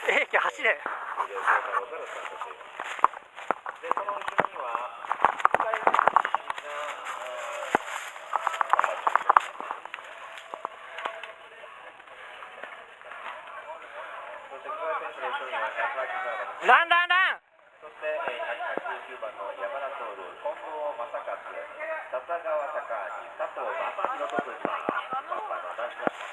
今日走れ。で、その後ろには深い道がそして桑井選手の後ろには180番のランランラン。そして189番の山田徹、近藤正和、笹川隆明、佐藤正弘と続きます。バッターの男子クラス。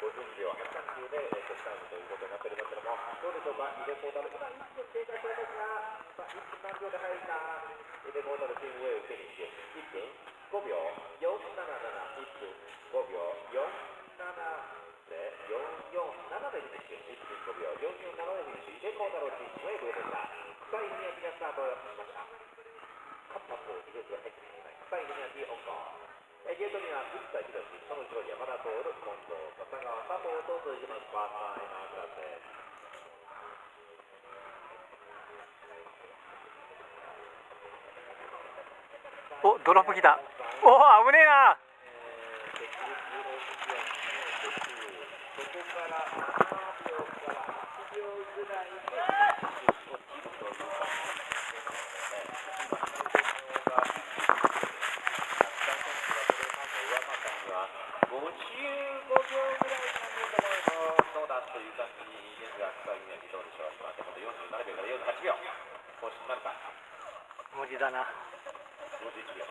52秒130でタイムということになっておりますけども、どうでしょうか、井手孝太郎、今1分経過しておりますが、1分何秒で入るか、井手孝太郎チームウェイをフィニッシュ、1分5秒477、1分5秒47で447でフィニッシュ、1分5秒447でフィニッシュ、井手孝太郎チームウェイブでした。深い宮城がスタートしました。勝ったと井手が入ってきました。深い宮城香港。ゲートには藤田博史、その後ろに山田徹、近藤、笹川、佐藤と続きます。ファーストタイマークラスです。お、ドロップ来た。お、危ねえな。そこから7秒から8秒ぐらいで落ちるという感じですので、55秒ぐらいになると思うとどうだという感じですが、深い宮城どうでしょう。今手元47秒から48秒更新になるか。無理だな。51秒。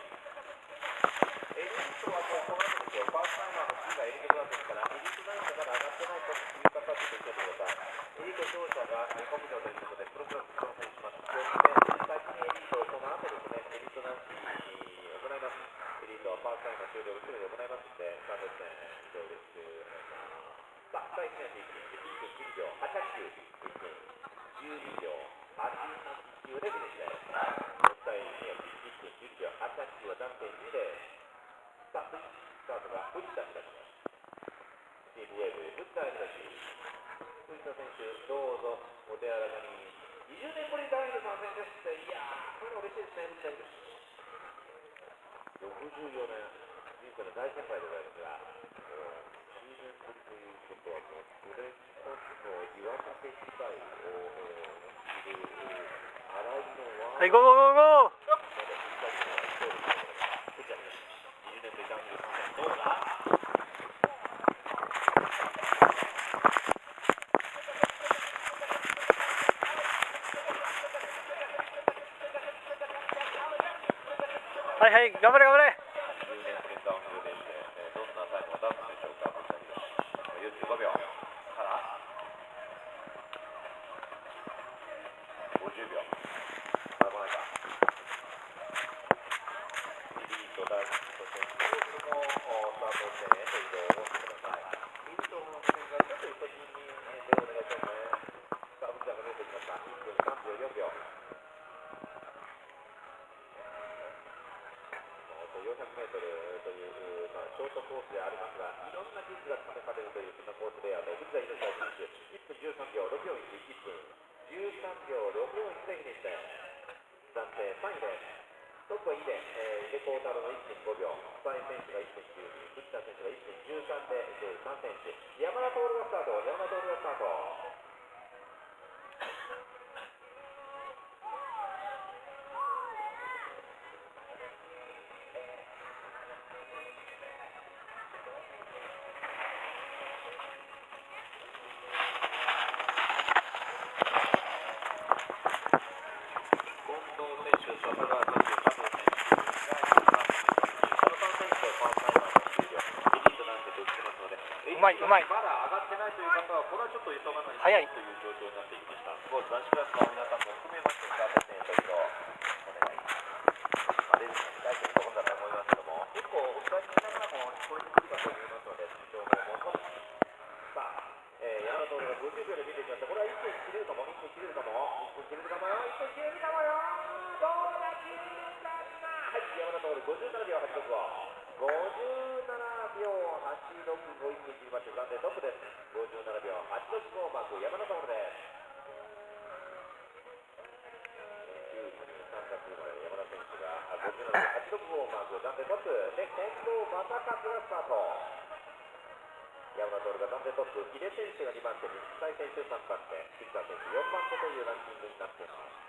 エリートはこの後ですよ。ファーストタイマーの次がエリートクラスですから、エリートナインがまだ上がってないという方はちょっと言ってください。エリート勝者が2個目ということでプログラムに挑戦します。そして先にエリート、その後ですね、エリートナンシー行います。エリートはファーストタイマー終了後ろで行いますので、スタートですね。以上です。さあ、第1年で1分12秒89、1分12秒89でフィニッシュです。第2年1分12秒89は暫定2で、さあ、スタートが藤田になります。チームウェーブ、藤田になります。藤田選手、どうぞお手柔らかに。20年ぶり第2の参戦です。いやー、これ嬉しいですね、藤田です。64年、人生の大先輩でございますが、20年ぶりということは、もうそれ一つの岩掛け時代を知る新井のワーはい、ゴーゴーゴーゴー。20年ぶり第2の参戦、どうだ。はいはい、頑張れ頑張れ。10年ぶりのダウンヒルでして、どんなタイムを出すんでしょうか。45秒から50秒。まだ来ないか。エリート大ヒット選手のスタート地点へと移動をしてください。エリートの選手がちょっと一時に手をお願いしますね。さあ、藤田が見えてきました。1分3秒4秒。400メートルという、ショートコースでありますが、いろんな技術が試されるというそんなコースで藤田博史選手、1分13秒641、1分13秒641でフィニッシュです。暫定3位です。トップは2で、井手孝太郎の 1.5 秒、深井選手が1.92、藤田選手が1.13で3選手、山田徹がスタート、山田徹がスタート。うまい。まだ上がってないという方は、これはちょっと急がない早いという状況になってきました。スポーツ男子クラスの皆さんも含めまして、スタート地点へと移動お願いします。レースに大変ところだと思いますけども、結構お伝えしながらも聞こえてくるかと思いますので、情報をもとに。さあ、山田徹が50秒で見てきました。これは1分切れるかも、1分切れるかも、1分切れるかもよ、1分切れるかもよ。どうだ、切れるかな。はい、山田徹57秒86を。57秒86を一気に切りまして暫定トップです。57秒86をマーク山田徹です。93月生まれをマーク、暫定トップで近藤正和がスタート。山田徹が暫定トップ、井出選手が2番手、西西選手3番手、吉川選手4番手というランキングになっています。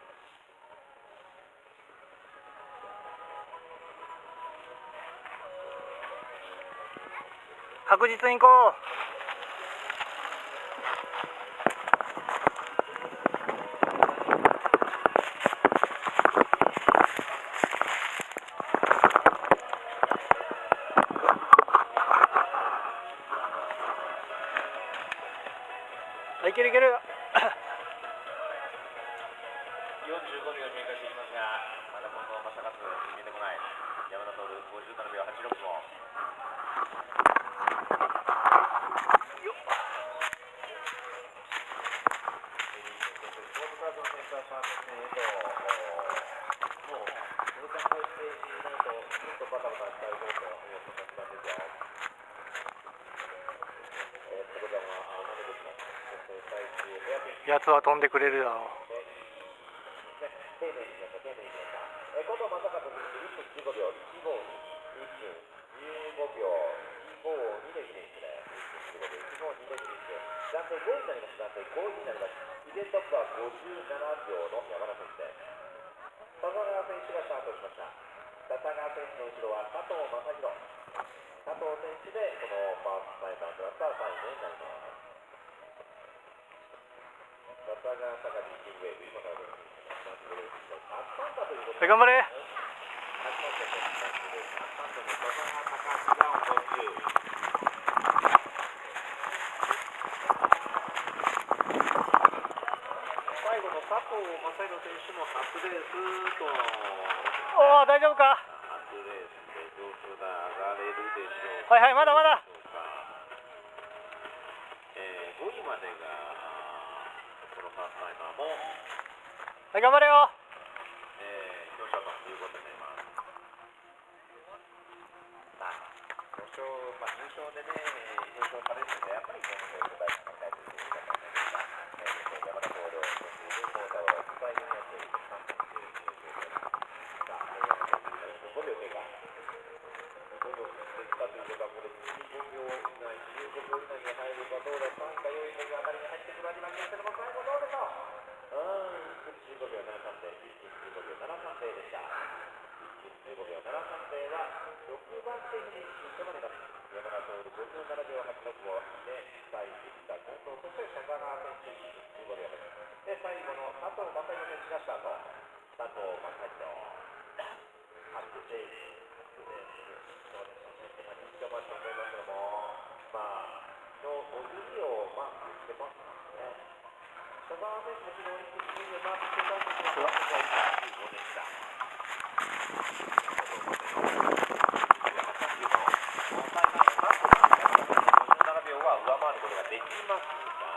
確実に行こう。いけるいける。45秒経過していきますが、まだ近藤正和見えてこない。山田徹57秒86号。やつは飛んでくれるだろう。近藤正和選手1分15秒152、1分15秒152でフィニッシュで、1分15秒152でフィニッシュ。暫定5位になります。暫定5位になります。依然トップは57秒の山田選手です。笹川選手がスタートしました。笹川選手の後ろは佐藤正宏。佐藤選手でこのファーストタイマークラスター3位になります。笹川坂地キングウェーブ、今からです。頑張れ。最後の佐藤正宏選手も初レースと。おお、大丈夫か。初レースで状況が上がれるでしょう。はいはい、まだまだ。5位までがこのファーストタイマーも。はい、頑張れよ。表彰ということになります。表彰、優勝でね、表彰されるので、やっぱりこの表彰台に上がりたいということになりますが、山田徹選手、井出幸太郎、スタイルにやっている3分15秒経過。5秒できたということは、これ15秒以内、15秒以内に入るかどうだ、3位か4位のあたりに入ってくるはずなんですけども、最後どうでしょう。1分15秒73で、1分15秒73でした。1分15秒73では6番手フィニッシュとなります。山田徹57秒86をで、第1打近藤、そして笹川選手15秒で、最後の佐藤正宏選手がスタート。佐藤正宏、初レース、そうですね、緊張もあると思いますけども、50秒マークしてますね。笹川選手も昨日オリンピックでマークしてたんですが、1分15でした。57秒は上回ることができますが、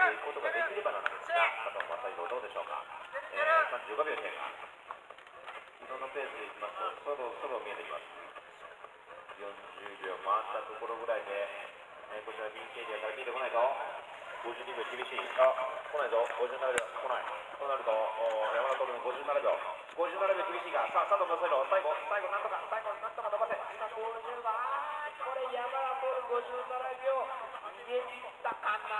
いくことができればなんですが、佐藤正宏どうでしょうか。35秒経過。昨日のペースでいきますと、そろそろ見えてきます。40秒回ったところぐらいで、こちらビンケエリアから見えてこないと。52秒厳しい。来ないぞ。57秒来ない。となると、山田徹の57秒。57秒厳しいが、さあ、佐藤正宏、最後、なんとか伸ばせ。今、ゴール10番。これ、山田徹57秒。逃げ切ったかな。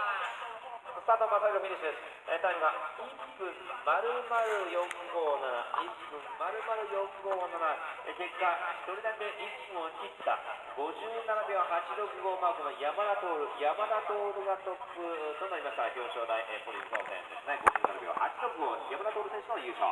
佐藤正宏フィニッシュです。タイムが1分○○457。1分○○457。結果、1人だけ1分を切った。57秒865マークの山田徹がトップとなりました。表彰台、ポリス当選ですね。57秒865、山田徹選手の優勝。